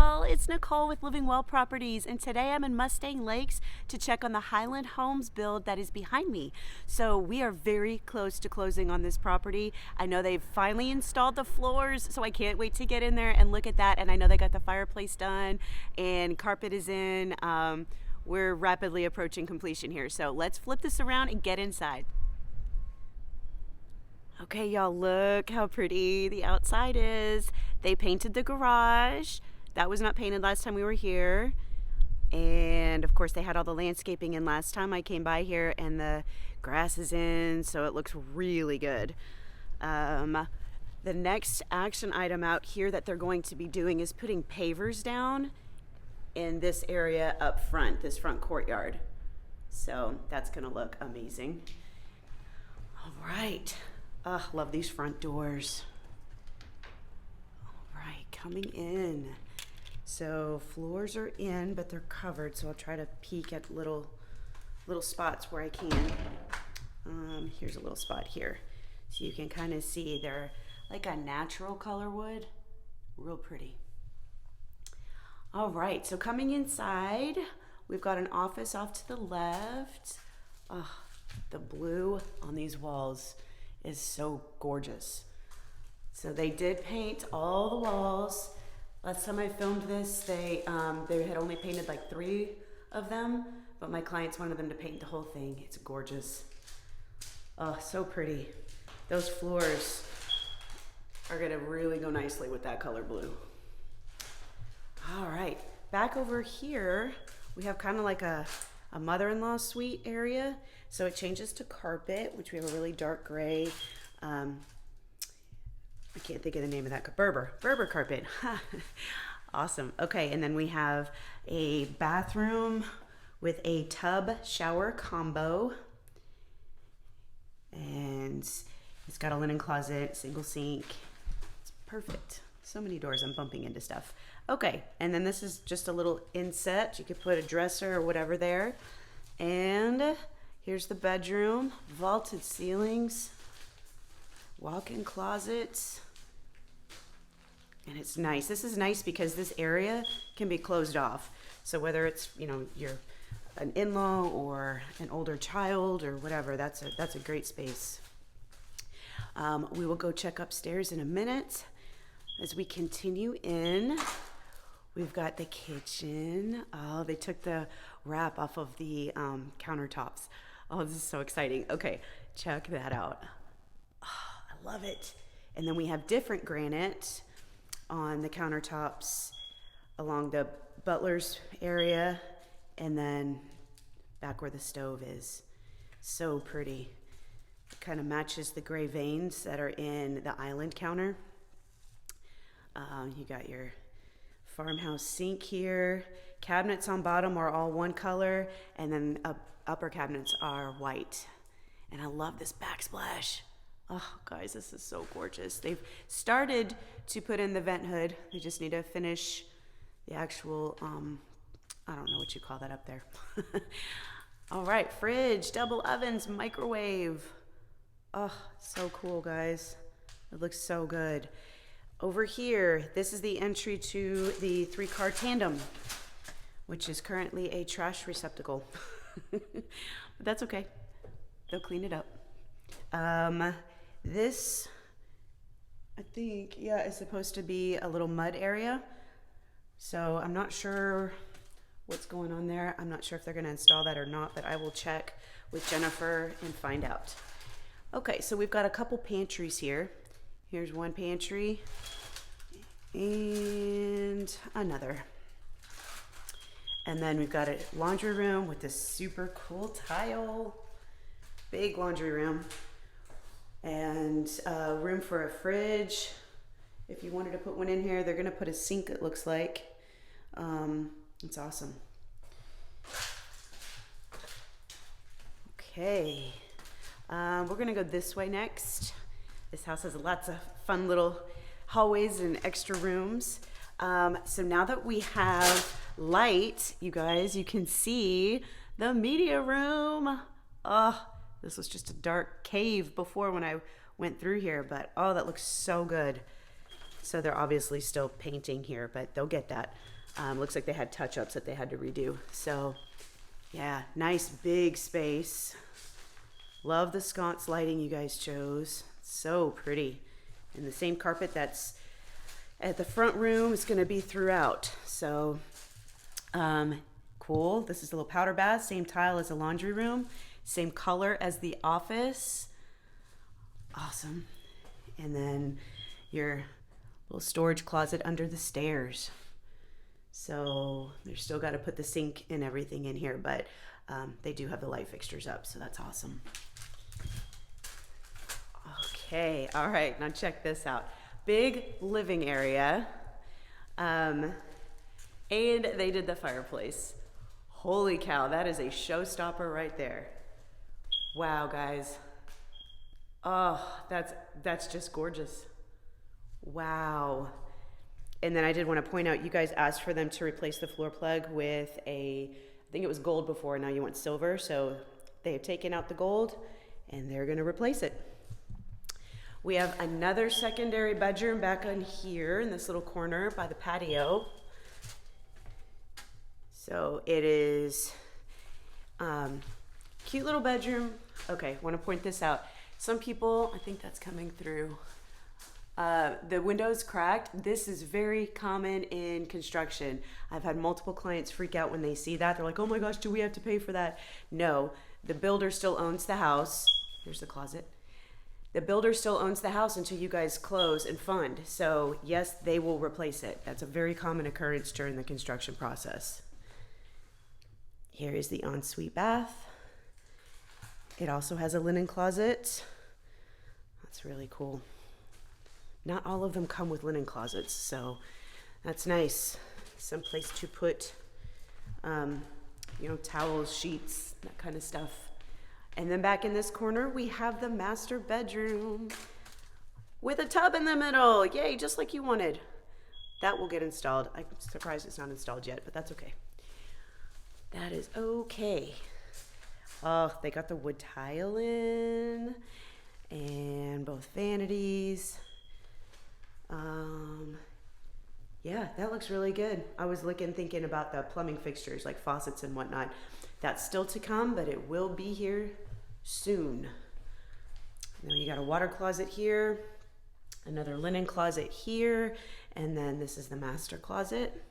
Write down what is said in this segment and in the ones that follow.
y'all, it's Nicole with Living Well Properties, and today I'm in Mustang Lakes to check on the Highland Homes build that is behind me. So we are very close to closing on this property. I know they've finally installed the floors, so I can't wait to get in there and look at that. And I know they got the fireplace done and carpet is in. We're rapidly approaching completion here, so let's flip this around and get inside. Okay, y'all, look how pretty the outside is. They painted the garage. That was not painted last time we were here. And of course, they had all the landscaping in last time I came by here, and the grass is in, so it looks really good. The next action item out here that they're going to be doing is putting pavers down in this area up front, this front courtyard. So that's gonna look amazing. All right. Love these front doors. All right, coming in. So floors are in, but they're covered, so I'll try to peek at little spots where I can. Here's a little spot here. So you can kind of see they're like a natural color wood. Real pretty. All right, so coming inside, we've got an office off to the left. The blue on these walls is so gorgeous. So they did paint all the walls. Last time I filmed this, they had only painted like 3 of them, but my clients wanted them to paint the whole thing. It's gorgeous. Oh, so pretty. Those floors are gonna really go nicely with that color blue. All right, back over here, we have kind of like a mother-in-law suite area. So it changes to carpet, which we have a really dark gray. I can't think of the name of that. Berber carpet. Awesome. Okay, and then we have a bathroom with a tub shower combo. And it's got a linen closet, single sink. It's perfect. So many doors, I'm bumping into stuff. Okay, and then this is just a little inset. You could put a dresser or whatever there. And here's the bedroom, vaulted ceilings, walk-in closets, and it's nice. This is nice because this area can be closed off. So whether it's, you're an in-law or an older child or whatever, that's a great space. We will go check upstairs in a minute. As we continue in, we've got the kitchen. Oh, they took the wrap off of the countertops. Oh, this is so exciting. Okay, check that out. Oh, I love it. And then we have different granite on the countertops along the butler's area and then back where the stove is. So pretty. It kind of matches the gray veins that are in the island counter. You got your farmhouse sink here. Cabinets on bottom are all one color, and then upper cabinets are white. And I love this backsplash. Oh, guys, this is so gorgeous. They've started to put in the vent hood. They just need to finish the actual, I don't know what you call that up there. All right, fridge, double ovens, microwave. Oh, so cool, guys. It looks so good. Over here, this is the entry to the 3-car tandem, which is currently a trash receptacle. But that's okay. They'll clean it up. This, I think, is supposed to be a little mud area. So I'm not sure what's going on there. I'm not sure if they're going to install that or not, but I will check with Jennifer and find out. Okay, so we've got a couple pantries here. Here's one pantry and another. And then we've got a laundry room with this super cool tile. Big laundry room. And room for a fridge. If you wanted to put one in here, they're gonna put a sink, it looks like. It's awesome. Okay. We're gonna go this way next. This house has lots of fun little hallways and extra rooms. So now that we have light, you guys, you can see the media room. Oh, this was just a dark cave before when I went through here, but oh, that looks so good. So they're obviously still painting here, but they'll get that. Looks like they had touch-ups that they had to redo. So yeah, nice big space. Love the sconce lighting you guys chose. So pretty. And the same carpet that's at the front room is going to be throughout. So cool. This is a little powder bath, same tile as the laundry room, same color as the office. Awesome. And then your little storage closet under the stairs. So they're still got to put the sink and everything in here, but they do have the light fixtures up, so that's awesome. Okay, all right, now check this out. Big living area, and they did the fireplace. Holy cow, that is a showstopper right there. Wow, guys. Oh, that's just gorgeous. Wow. And then I did want to point out, you guys asked for them to replace the floor plug with I think it was gold before, now you want silver. So they have taken out the gold and they're going to replace it. We have another secondary bedroom back on here in this little corner by the patio. So it is cute little bedroom. Okay, want to point this out. Some people, I think that's coming through. The window's cracked. This is very common in construction. I've had multiple clients freak out when they see that. They're like, oh my gosh, do we have to pay for that? No, the builder still owns the house. Here's the closet. The builder still owns the house until you guys close and fund. So yes, they will replace it. That's a very common occurrence during the construction process. Here is the ensuite bath. It also has a linen closet. That's really cool. Not all of them come with linen closets, so that's nice. Some place to put, towels, sheets, that kind of stuff. And then back in this corner, we have the master bedroom with a tub in the middle. Yay, just like you wanted. That will get installed. I'm surprised it's not installed yet, but that's okay. That is okay. Oh, they got the wood tile in and both vanities. Yeah, that looks really good. I was thinking about the plumbing fixtures like faucets and whatnot. That's still to come, but it will be here soon. Then you got a water closet here, another linen closet here, and then this is the master closet.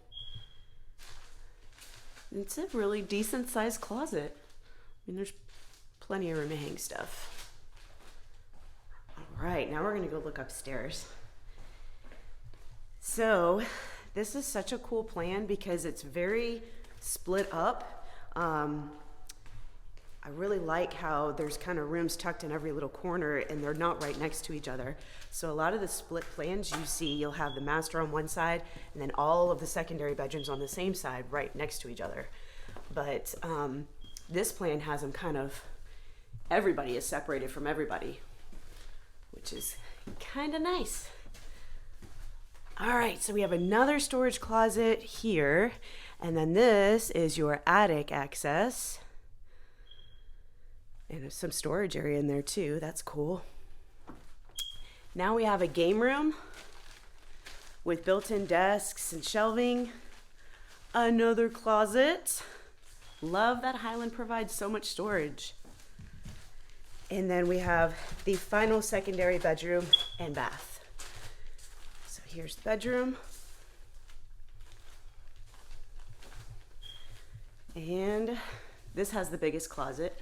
It's a really decent sized closet. I mean, there's plenty of room to hang stuff. All right, now we're gonna go look upstairs. So this is such a cool plan because it's very split up. I really like how there's kind of rooms tucked in every little corner and they're not right next to each other. So a lot of the split plans you see, you'll have the master on one side and then all of the secondary bedrooms on the same side right next to each other. But this plan has them kind of, everybody is separated from everybody, which is kind of nice. All right, so we have another storage closet here, and then this is your attic access. And there's some storage area in there too, that's cool. Now we have a game room with built-in desks and shelving. Another closet. Love that Highland provides so much storage. And then we have the final secondary bedroom and bath. Here's the bedroom. And this has the biggest closet.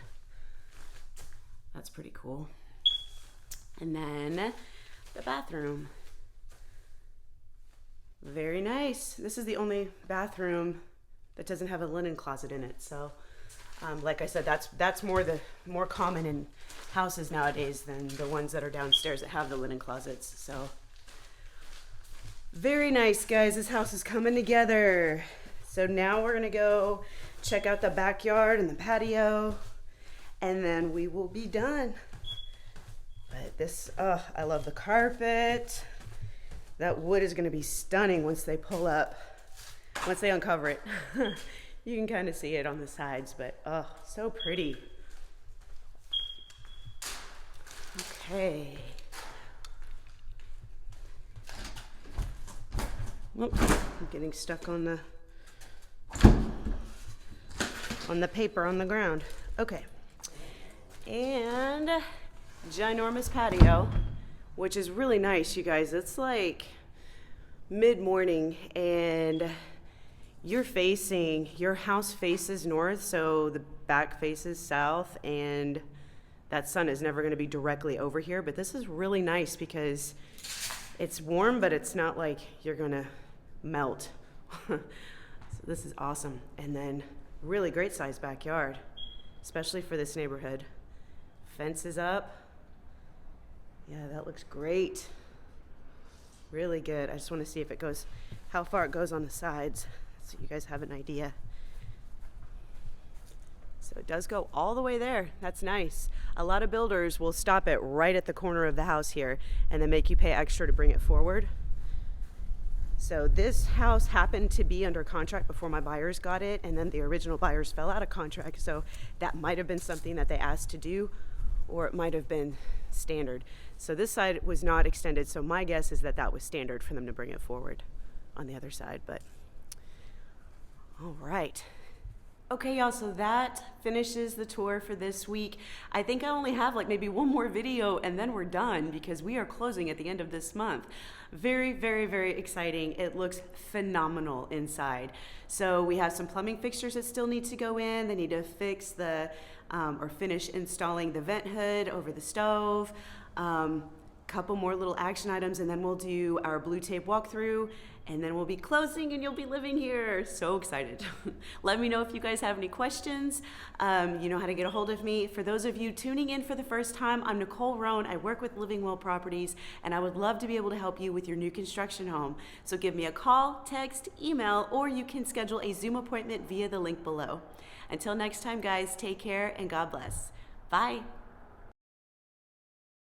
That's pretty cool. And then the bathroom. Very nice. This is the only bathroom that doesn't have a linen closet in it. So like I said, that's more common in houses nowadays than the ones that are downstairs that have the linen closets. So very nice, guys. This house is coming together. So now we're gonna go check out the backyard and the patio, and then we will be done. But this, I love the carpet. That wood is gonna be stunning once they pull up, once they uncover it. You can kind of see it on the sides, but so pretty. Okay. Whoops, I'm getting stuck on the on the paper on the ground. Okay. And ginormous patio, which is really nice, you guys. It's like mid-morning and your house faces north, so the back faces south, and that sun is never going to be directly over here. But this is really nice because it's warm, but it's not like you're going to melt. So this is awesome. And then really great sized backyard, especially for this neighborhood. Fence is up. Yeah, that looks great. Really good. I just want to see if it goes, how far it goes on the sides, so you guys have an idea. So it does go all the way there. That's nice. A lot of builders will stop it right at the corner of the house here and then make you pay extra to bring it forward. So this house happened to be under contract before my buyers got it, and then the original buyers fell out of contract. So that might have been something that they asked to do, or it might have been standard. So this side was not extended, so my guess is that that was standard for them to bring it forward on the other side. But all right. Okay, y'all, so that finishes the tour for this week. I think I only have like maybe one more video and then we're done because we are closing at the end of this month. Very, very, very exciting. It looks phenomenal inside. So we have some plumbing fixtures that still need to go in. They need to fix the, or finish installing the vent hood over the stove. Couple more little action items, and then we'll do our blue tape walkthrough, and then we'll be closing and you'll be living here. So excited. Let me know if you guys have any questions. You know how to get a hold of me. For those of you tuning in for the first time, I'm Nicole Roan. I work with Living Well Properties, and I would love to be able to help you with your new construction home. So give me a call, text, email, or you can schedule a Zoom appointment via the link below. Until next time, guys, take care and God bless. Bye.